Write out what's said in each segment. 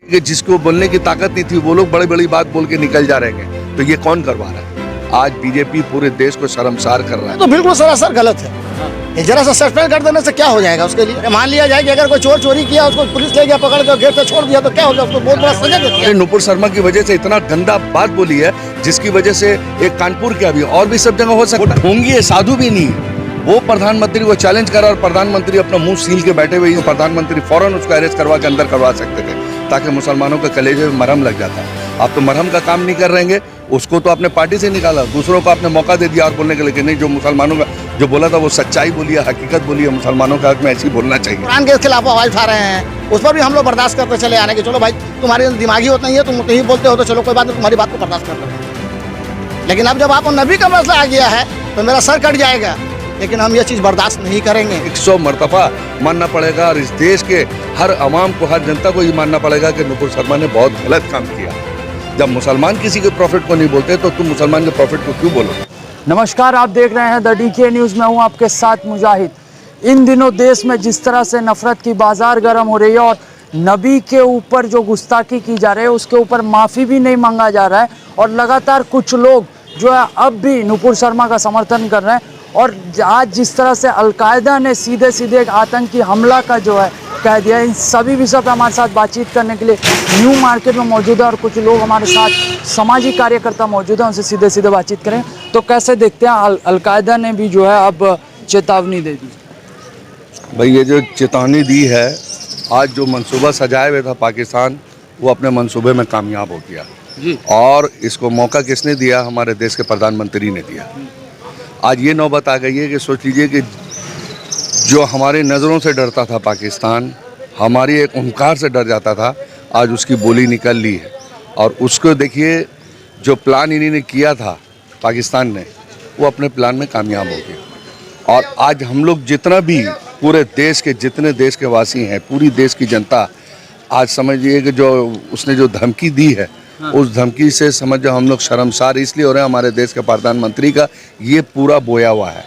कि जिसको बोलने की ताकत नहीं थी वो लोग बड़ी बड़ी बात बोल के निकल जा रहे हैं, तो ये कौन करवा रहा है? आज बीजेपी पूरे देश को शर्मसार कर रहा है। तो बिल्कुल सरासर गलत है। ये जरा सा सस्पेंड कर देने से क्या हो जाएगा उसके लिए? मान लिया जाए कि अगर कोई चोर चोरी किया, उसको पुलिस ले गया, पकड़ के गेट से छोड़ दिया, तो क्या हो गया? उसको बहुत बड़ा सजा देती है। नुपुर शर्मा की वजह से इतना गंदा बात बोली है, जिसकी वजह से एक कानपुर के अभी और भी सब जगह हो सकता है। ढोंगी है, साधु भी नहीं। वो प्रधानमंत्री को चैलेंज करा और प्रधानमंत्री अपना मुंह सील के बैठे हुए, प्रधानमंत्री फौरन उसको अरेस्ट करवा के अंदर करवा सकते थे, ताकि मुसलमानों के कलेजे में मरहम लग जाता। आप तो मरहम का काम नहीं कर रहेंगे। उसको तो अपने पार्टी से निकाला, दूसरों को आपने मौका दे दिया और बोलने के लिए नहीं, जो मुसलमानों का जो बोला था वो सच्चाई बोली है, हकीकत बोली है, मुसलमानों के हक में ऐसी बोलना चाहिए। कुरान के खिलाफ आवाज उठा रहे हैं, उस पर भी हम लोग बर्दाश्त करते चले आने के। चलो भाई, तुम्हारे दिमागी होता नहीं है, तुम नहीं बोलते हो तो चलो कोई बात नहीं, तुम्हारी बात को बर्दाश्त करते हैं। लेकिन अब जब आपको नबी का मसला आ गया है तो मेरा सर कट जाएगा। लेकिन हम ये चीज़ बर्दाश्त नहीं करेंगे। 100 मरतबा मानना पड़ेगा और इस देश के हर अवाम को, हर जनता को ये मानना पड़ेगा कि नुपुर शर्मा ने बहुत गलत काम किया। जब मुसलमान किसी के प्रॉफिट को नहीं बोलते तो तुम मुसलमान के प्रॉफिट को क्यों बोलो? नमस्कार, आप देख रहे हैं द डीके न्यूज़ में हूं आपके साथ मुजाहिद। इन दिनों देश में जिस तरह से नफरत की बाजार गर्म हो रही है और नबी के ऊपर जो गुस्ताखी की जा रही है उसके ऊपर माफ़ी भी नहीं मांगा जा रहा है, और लगातार कुछ लोग जो है अब भी नुपुर शर्मा का समर्थन कर रहे हैं। और आज जिस तरह से अलकायदा ने सीधे सीधे एक आतंकी हमला का जो है कह दिया, इन सभी विषयों पर हमारे साथ बातचीत करने के लिए न्यू मार्केट में मौजूद है और कुछ लोग हमारे साथ सामाजिक कार्यकर्ता मौजूद हैं, उनसे सीधे सीधे बातचीत करें। तो कैसे देखते हैं, अलकायदा ने भी जो है अब चेतावनी दे दी। भाई ये जो चेतावनी दी है, आज जो मंसूबा सजाए हुए था पाकिस्तान, वो अपने मंसूबे में कामयाब हो गया जी। और इसको मौका किसने दिया? हमारे देश के प्रधानमंत्री ने दिया। आज ये नौबत आ गई है कि सोच लीजिए कि जो हमारे नज़रों से डरता था पाकिस्तान, हमारी एक हुंकार से डर जाता था, आज उसकी बोली निकल ली है। और उसको देखिए, जो प्लान इन्होंने किया था पाकिस्तान ने, वो अपने प्लान में कामयाब हो गया। और आज हम लोग जितना भी पूरे देश के जितने देश के वासी हैं, पूरी देश की जनता, आज समझिए कि जो उसने जो धमकी दी है, उस धमकी से समझो हम लोग शर्मसार इसलिए हो रहे हैं। हमारे देश के प्रधानमंत्री का ये पूरा बोया हुआ है।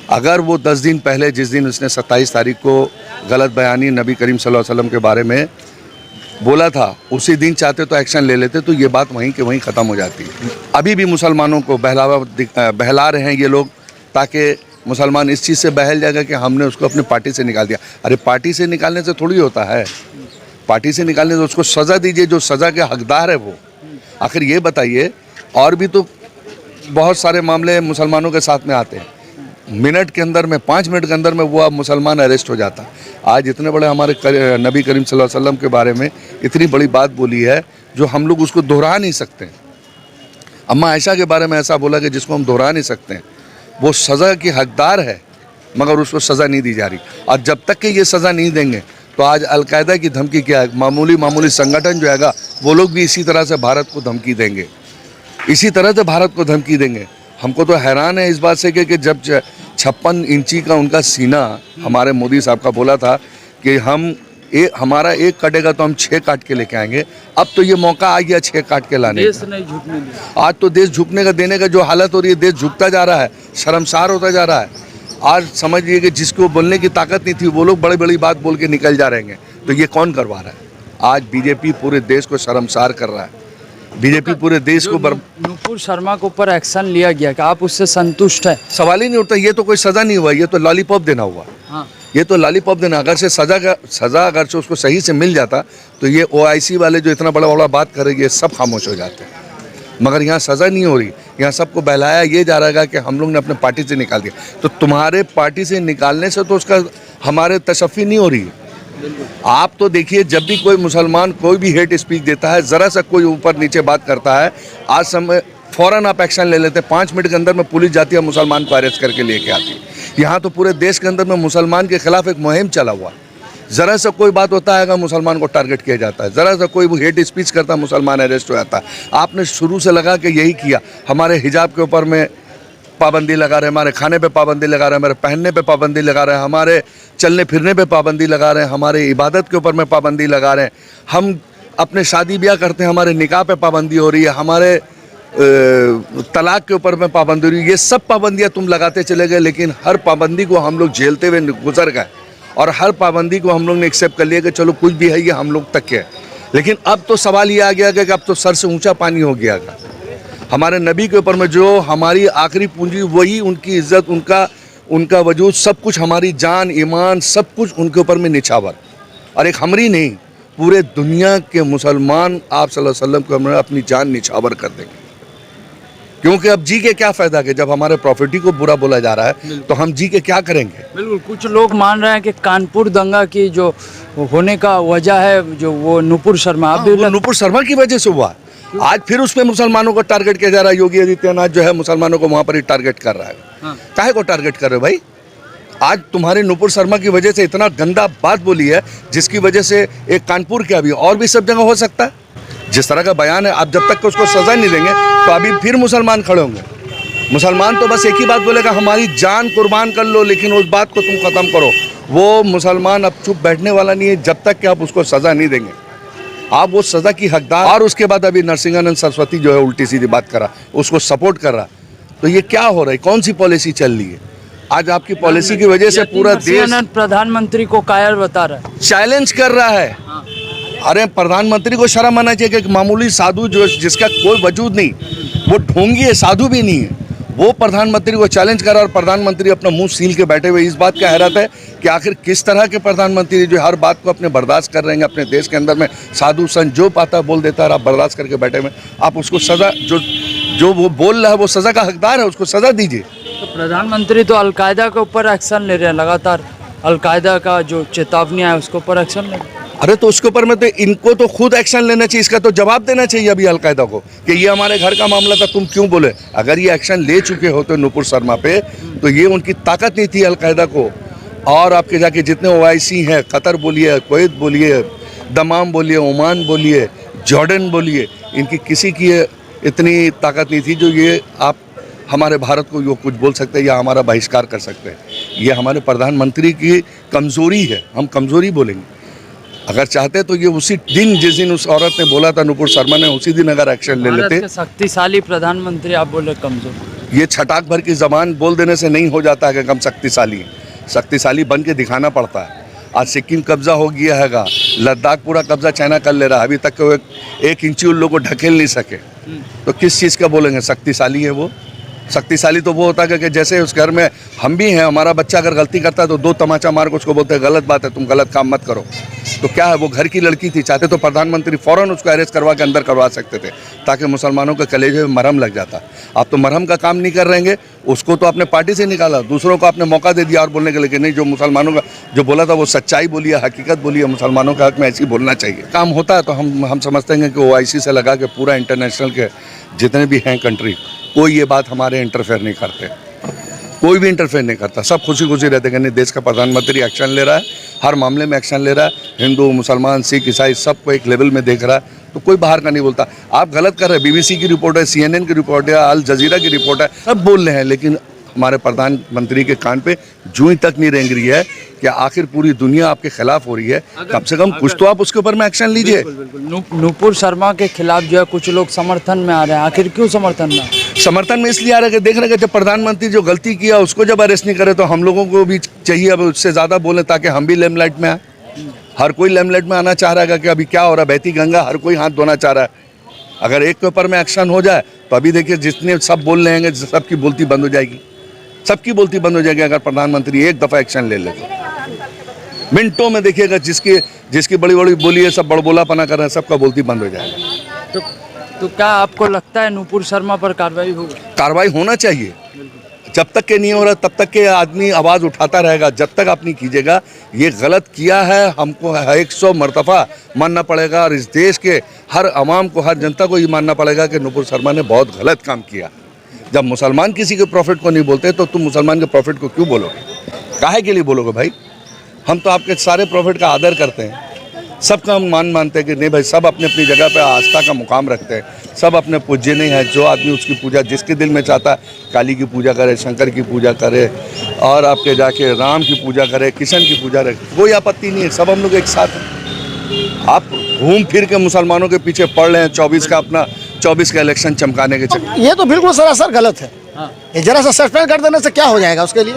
अगर वो 10 दिन पहले, जिस दिन उसने 27 तारीख को गलत बयानी नबी करीम सल्लल्लाहु अलैहि वसल्लम के बारे में बोला था, उसी दिन चाहते तो एक्शन ले लेते, तो ये बात वहीं के वहीं ख़त्म हो जाती। अभी भी मुसलमानों को बहला रहे हैं ये लोग, ताकि मुसलमान इस चीज़ से बहल जाएगा कि हमने उसको अपनी पार्टी से निकाल दिया। अरे पार्टी से निकालने से थोड़ी होता है, पार्टी से निकालने से उसको सज़ा दीजिए, जो सज़ा के हकदार है वो। आखिर ये बताइए, और भी तो बहुत सारे मामले मुसलमानों के साथ में आते हैं, मिनट के अंदर में, 5 मिनट के अंदर में वो अब मुसलमान अरेस्ट हो जाता। आज इतने बड़े हमारे नबी करीम सल्लल्लाहु अलैहि वसल्लम के बारे में इतनी बड़ी बात बोली है जो हम लोग उसको दोहरा नहीं सकते। अम्मा आयशा के बारे में ऐसा बोला कि जिसको हम दोहरा नहीं सकते। वो सज़ा की हकदार है, मगर उसको सज़ा नहीं दी जा रही। और जब तक कि ये सज़ा नहीं देंगे तो आज अलकायदा की धमकी क्या है? मामूली संगठन जो हैगा, वो लोग भी इसी तरह से भारत को धमकी देंगे, इसी तरह से भारत को धमकी देंगे। हमको तो हैरान है इस बात से कि जब 56 इंची का उनका सीना हमारे मोदी साहब का बोला था कि हमारा एक कटेगा तो हम 6 काट के लेके आएंगे। अब तो ये मौका आ गया 6 काट के लाने देश नहीं झुकने दिया। आज तो देश झुकने का, देने का जो हालत हो रही है, देश झुकता जा रहा है, शर्मसार होता जा रहा है। आज समझिए कि जिसको बोलने की ताकत नहीं थी वो लोग बड़ी बड़ी बात बोल के निकल जा रहे हैं, तो ये कौन करवा रहा है? आज बीजेपी पूरे देश को शर्मसार कर रहा है। बीजेपी पूरे देश को नुपुर शर्मा के ऊपर एक्शन लिया गया, कि आप उससे संतुष्ट हैं? सवाल ही नहीं उठता। ये तो कोई सज़ा नहीं हुआ, ये तो लॉलीपॉप देना हुआ। हाँ। ये तो लॉलीपॉप देना। अगर से सज़ा अगर से उसको सही से मिल जाता तो ये OIC वाले जो इतना बड़ा बात कर रहे हैं, सब खामोश हो जाते हैं। मगर यहाँ सज़ा नहीं हो रही, यहाँ सबको बहलाया ये जा रहा है कि हम लोग ने अपने पार्टी से निकाल दिया। तो तुम्हारे पार्टी से निकालने से तो उसका हमारे तशफ़ी नहीं हो रही है। आप तो देखिए, जब भी कोई मुसलमान कोई भी हेट स्पीच देता है, ज़रा सा कोई ऊपर नीचे बात करता है, आज समय फ़ौरन आप एक्शन ले लेते हैं। 5 मिनट के अंदर में पुलिस जाती है, मुसलमान को अरेस्ट करके लेके आती है। यहाँ तो पूरे देश के अंदर में मुसलमान के खिलाफ एक मुहिम चला हुआ है। ज़रा सा कोई बात होता है, मुसलमान को टारगेट किया जाता है। ज़रा सा कोई हेट स्पीच करता है, मुसलमान अरेस्ट हो जाता है। आपने शुरू से लगा के यही किया। हमारे हिजाब के ऊपर में पाबंदी लगा रहे हैं, हमारे खाने पे पाबंदी लगा रहे हैं, हमारे पहनने पे पाबंदी लगा रहे हैं, हमारे चलने फिरने पे पाबंदी लगा रहे हैं, हमारे इबादत के ऊपर में पाबंदी लगा रहे हैं। हम अपने शादी ब्याह करते हैं, हमारे निकाह पे पाबंदी हो रही है, हमारे तलाक के ऊपर में पाबंदी हो रही है। ये सब पाबंदियाँ तुम लगाते चले गए, लेकिन हर पाबंदी को हम लोग झेलते हुए गुजर गए और हर पाबंदी को हम लोग ने एक्सेप्ट कर लिया कि चलो कुछ भी है ये हम लोग तक है। लेकिन अब तो सवाल ये आ गया कि अब तो सर से ऊंचा पानी हो गया था। हमारे नबी के ऊपर में जो हमारी आखिरी पूंजी, वही उनकी इज्जत, उनका वजूद, सब कुछ, हमारी जान, ईमान, सब कुछ उनके ऊपर में निछावर। और एक हमरी नहीं, पूरे दुनिया के मुसलमान आप सल्लल्लाहु अलैहि वसल्लम को हमने अपनी जान निछावर कर देंगे। क्योंकि अब जी के क्या फायदा कि जब हमारे प्रॉपर्टी को बुरा बोला जा रहा है तो हम जी के क्या करेंगे। बिल्कुल, कुछ लोग मान रहे हैं कि कानपुर दंगा की जो होने का वजह है जो वो नुपुर शर्मा, आप भी नुपुर शर्मा की वजह से हुआ। आज फिर उसमें मुसलमानों को टारगेट किया जा रहा है। योगी आदित्यनाथ जो है मुसलमानों को वहां पर ही टारगेट कर रहा है। काहे को टारगेट कर रहे हो भाई? आज तुम्हारे नुपुर शर्मा की वजह से इतना गंदा बात बोली है, जिसकी वजह से एक कानपुर के अभी और भी सब जगह हो सकता है। जिस तरह का बयान है, आप जब तक उसको सजा नहीं देंगे तो अभी फिर मुसलमान खड़े होंगे। मुसलमान तो बस एक ही बात बोलेगा, हमारी जान कुर्बान कर लो, लेकिन उस बात को तुम खत्म करो। वो मुसलमान अब चुप बैठने वाला नहीं है जब तक कि आप उसको सजा नहीं देंगे। आप वो सजा की हकदार। और उसके बाद अभी नरसिंहानंद सरस्वती जो है उल्टी सीधी बात कर रहा, उसको सपोर्ट कर रहा। तो ये क्या हो रहा है? कौन सी पॉलिसी चल रही है? आज आपकी पॉलिसी की वजह से पूरा देश प्रधानमंत्री को कायर बता रहा है, चैलेंज कर रहा है। अरे प्रधानमंत्री को शर्म आना चाहिए कि एक मामूली साधु जो जिसका कोई वजूद नहीं, वो ढोंगी है, साधु भी नहीं है, वो प्रधानमंत्री को चैलेंज कर रहा है। और प्रधानमंत्री अपना मुंह सील के बैठे हुए। इस बात का हैरत है कि आखिर किस तरह के प्रधानमंत्री जो हर बात को अपने बर्दाश्त कर रहे हैं अपने देश के अंदर में। साधु संत जो पाता बोल देता है, आप बर्दाश्त करके बैठे हुए। आप उसको सजा, जो वो बोल रहा है वो सजा का हकदार है, उसको सजा दीजिए। तो प्रधानमंत्री तो अलकायदा के ऊपर एक्शन ले रहे हैं लगातार। अलकायदा का जो चेतावनी है उसके ऊपर एक्शन ले रहे हैं। अरे तो उसके ऊपर में तो इनको तो खुद एक्शन लेना चाहिए, इसका तो जवाब देना चाहिए अभी अलकायदा को कि ये हमारे घर का मामला था, तुम क्यों बोले? अगर ये एक्शन ले चुके होते नुपुर शर्मा पे, तो ये उनकी ताकत नहीं थी अलकायदा को। और आपके जाके जितने OIC हैं, कतर बोलिए, कुवैत बोलिए, दमाम बोलिए, ओमान बोलिए, जॉर्डन बोलिए, इनकी किसी की इतनी ताकत नहीं थी जो ये आप हमारे भारत को यो कुछ बोल सकते हैं या हमारा बहिष्कार कर सकते हैं। ये हमारे प्रधानमंत्री की कमज़ोरी है, हम कमज़ोरी बोलेंगे। अगर चाहते तो ये उसी दिन, जिस दिन उस औरत ने बोला था नुपुर शर्मा ने, उसी दिन अगर एक्शन ले लेते। शक्तिशाली प्रधानमंत्री आप बोले कमजोर। ये छटाक भर की जबान बोल देने से नहीं हो जाता है कि हम शक्तिशाली हैं। शक्तिशाली बन के दिखाना पड़ता है। आज सिक्किम कब्जा हो गया हैगा, लद्दाख पूरा कब्जा चाइना कर ले रहा है, अभी तक वो एक इंची उन लोगों को ढकेल नहीं सके। तो किस चीज़ का बोलेंगे शक्तिशाली है वो? शक्तिशाली तो वो होता है कि जैसे उस घर में हम भी हैं, हमारा बच्चा अगर गलती करता है तो 2 तमाचा मार के उसको बोलते हैं गलत बात है, तुम गलत काम मत करो। तो क्या है, वो घर की लड़की थी, चाहते तो प्रधानमंत्री फ़ौरन उसको अरेस्ट करवा के अंदर करवा सकते थे, ताकि मुसलमानों के कलेजे में मरहम लग जाता। आप तो मरहम का काम नहीं कर रहेंगे। उसको तो अपने पार्टी से निकाला, दूसरों को आपने मौका दे दिया और बोलने के लिए कि नहीं, जो मुसलमानों का जो बोला था वो सच्चाई बोली है, हकीकत बोली है, मुसलमानों के हक में ऐसी बोलना चाहिए। काम होता है तो हम समझते हैं कि OIC से लगा के पूरा इंटरनेशनल के जितने भी हैं कंट्री, कोई ये बात हमारे इंटरफेयर नहीं करते, कोई भी इंटरफेयर नहीं करता। सब खुशी खुशी रहते हैं कि देश का प्रधानमंत्री एक्शन ले रहा है, हर मामले में एक्शन ले रहा है, हिंदू मुसलमान सिख ईसाई सबको एक लेवल में देख रहा है, तो कोई बाहर का नहीं बोलता। आप गलत कर रहे हैं। BBC की रिपोर्ट है, CNN की रिपोर्ट है, अल जजीरा की रिपोर्ट है, सब बोल रहे हैं, लेकिन हमारे प्रधानमंत्री के कान पे जूं तक नहीं रेंग रही है कि आखिर पूरी दुनिया आपके खिलाफ हो रही है। कम से कम कुछ तो आप उसके ऊपर में एक्शन लीजिए। नुपुर शर्मा के खिलाफ जो है कुछ लोग समर्थन में आ रहे हैं, आखिर क्यों समर्थन में? समर्थन में इसलिए आ रहा है कि देख रहे हैं कि जब प्रधानमंत्री जो गलती किया उसको जब अरेस्ट नहीं करे तो हम लोगों को भी चाहिए अब उससे ज़्यादा बोलें, ताकि हम भी लेमलाइट में आए। हर कोई लेमलाइट में आना चाह रहा है कि अभी क्या हो रहा है, बहती गंगा, हर कोई हाथ धोना चाह रहा है। अगर एक के ऊपर में एक्शन हो जाए तो अभी देखिए जितने सब बोल रहे हैं सबकी बोलती बंद हो जाएगी, सबकी बोलती बंद हो जाएगी। अगर प्रधानमंत्री एक दफ़ा एक्शन ले ले तो मिनटों में देखिएगा जिसकी बड़ी बड़ी बोली है, सब बड़बोलापना कर रहे हैं, सबका बोलती बंद हो जाएगा। तो क्या आपको लगता है नुपुर शर्मा पर कार्रवाई होगी? कार्रवाई होना चाहिए। जब तक के नहीं हो रहा तब तक के आदमी आवाज़ उठाता रहेगा। जब तक आप नहीं कीजिएगा, ये गलत किया है, हमको 100 मरतबा मानना पड़ेगा और इस देश के हर आवाम को, हर जनता को ये मानना पड़ेगा कि नुपुर शर्मा ने बहुत गलत काम किया। जब मुसलमान किसी के प्रॉफिट को नहीं बोलते तो तुम मुसलमान के प्रॉफिट को क्यों बोलोगे? काहे के लिए बोलोगे भाई? हम तो आपके सारे प्रॉफिट का आदर करते हैं, सबका हम मानते हैं कि नहीं भाई, सब अपनी अपनी जगह पे आस्था का मुकाम रखते हैं, सब अपने पूज्य नहीं है। जो आदमी उसकी पूजा जिसके दिल में चाहता है, काली की पूजा करे, शंकर की पूजा करे और आपके जाके राम की पूजा करे, किशन की पूजा करे, कोई आपत्ति नहीं है, सब हम लोग एक साथ हैं। आप घूम फिर के मुसलमानों के पीछे पड़ रहे हैं 24 का इलेक्शन चमकाने के चक्कर। ये तो बिल्कुल सरासर गलत है। ये जरा सा सस्पेंड कर देने से क्या हो जाएगा उसके लिए?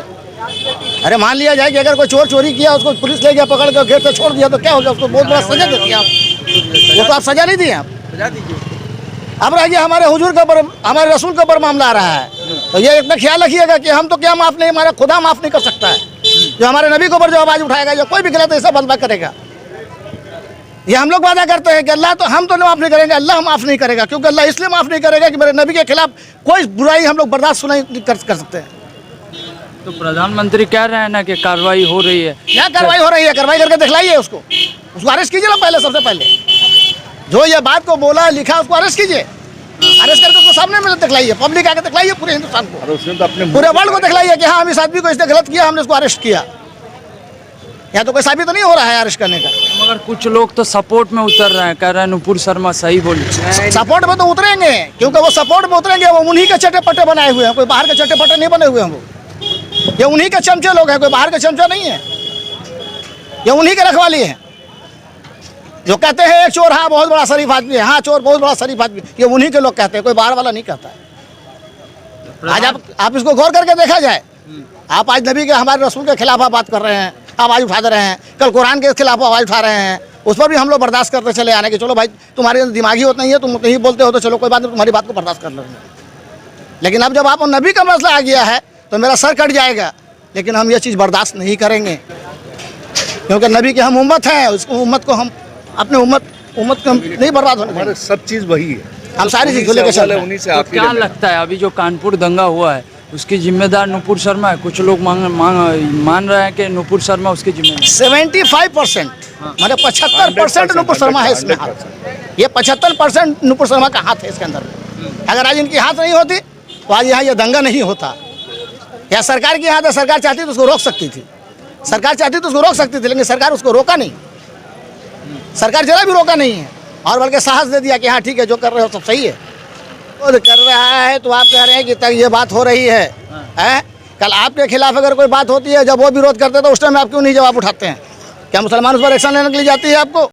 अरे मान लिया जाए कि अगर कोई चोर चोरी किया, उसको पुलिस ले गया पकड़ कर गेट से छोड़ दिया, तो क्या हो गया? उसको बहुत बड़ा सजा देती आप। वो तो आप सजा नहीं दिए आप। सजा दीजिए। अब रह गया हमारे हुजूर के ऊपर, हमारे रसूल के ऊपर मामला आ रहा है, तो ये इतना ख्याल रखिएगा कि हम तो क्या माफ़ नहीं, हमारा खुदा माफ़ नहीं कर सकता है। जो हमारे नबी के ऊपर जो आवाज़ उठाएगा, जो कोई भी गलत ऐसा बदला करेगा, ये हम लोग वादा करते हैं कि अल्लाह तो हम तो माफ़ नहीं करेंगे, अल्लाह माफ़ नहीं करेगा। क्योंकि अल्लाह इसलिए माफ़ नहीं करेगा कि मेरे नबी के खिलाफ कोई बुराई हम लोग बर्दाश्त नहीं कर सकते हैं। तो प्रधानमंत्री कह रहे हैं ना कि कार्रवाई हो रही है। क्या कार्रवाई हो रही है? कार्रवाई करके दिखलाइए उसको अरेस्ट कीजिए ना पहले, सबसे पहले जो ये बात को बोला लिखा उसको अरेस्ट कीजिए। अरेस्ट करके उसको सामने में दिखलाइए, पब्लिक आके दिखलाइए पूरे हिंदुस्तान को, और उसने तो अपने पूरे वर्ल्ड को दिखलाइए कि हाँ हम इस आदमी को इसने गलत किया, हमने इसको अरेस्ट किया। यहाँ तो कोई साबित तो नहीं हो रहा है अरेस्ट करने का। मगर कुछ लोग तो सपोर्ट में उतर रहे हैं, कह रहे हैं नुपुर शर्मा सही बोली। सपोर्ट में तो उतरेंगे, क्योंकि वो सपोर्ट में उतरेंगे, वो उन्हीं के चट्टे पट्टे बनाए हुए हैं, कोई बाहर के चट्टे पट्टे नहीं बने हुए हैं। वो ये उन्हीं के चमचे लोग हैं, कोई बाहर के चमचा नहीं है। ये उन्हीं के रखवाली है जो कहते हैं एक चोर हाँ बहुत बड़ा शरीफ आदमी है, हाँ चोर बहुत बड़ा शरीफ आदमी, ये उन्हीं के लोग कहते हैं, कोई बाहर वाला नहीं कहता है। आज आप इसको गौर करके देखा जाए, आप आज नबी के हमारे रसूल के खिलाफ आप बात कर रहे हैं, आवाज़ उठा दे रहे हैं, कल कुरान के खिलाफ आवाज़ उठा रहे हैं, उस पर भी हम लोग बर्दाश्त करते चले आने के चलो भाई तुम्हारे दिमागी होता नहीं है, तुम नहीं बोलते हो तो चलो कोई बात नहीं, तुम्हारी बात को बर्दाश्त कर लेंगे। लेकिन अब जब आप नबी का मसला आ गया है तो मेरा सर कट जाएगा, लेकिन हम ये चीज़ बर्दाश्त नहीं करेंगे, क्योंकि नबी की हम उम्मत हैं, उस उम्मत को हम अपने उम्मत को हम नहीं बर्बाद होने देंगे। सब चीज़ वही है, हम सारी चीज़ लेकर चल रहे हैं। उन्हीं से तो आप क्या लगता है अभी जो कानपुर दंगा हुआ है उसकी जिम्मेदार नुपुर शर्मा है? कुछ लोग मान रहे हैं कि नुपुर शर्मा उसकी जिम्मेदार। 75% मतलब 75% नुपुर शर्मा है इसमें हाथ। ये 75% नुपुर शर्मा का हाथ है इसके अंदर। अगर आज इनकी हाथ नहीं होती तो आज यहाँ ये दंगा नहीं होता। या सरकार की हाथ है, सरकार चाहती तो उसको रोक सकती थी, सरकार चाहती तो उसको रोक सकती थी, लेकिन सरकार उसको रोका नहीं, सरकार जरा भी रोका नहीं है, और बल्कि साहस दे दिया कि हाँ ठीक है जो कर रहे हो सब सही है। तो कर रहा है तो आप कह रहे हैं कि तक ये बात हो रही है, हैं? कल आपके खिलाफ अगर कोई बात होती है, जब वो विरोध करते हैं तो उस टाइम आप क्यों नहीं जवाब उठाते हैं? क्या मुसलमान उस पर एक्शन लेने के लिए जाती है आपको?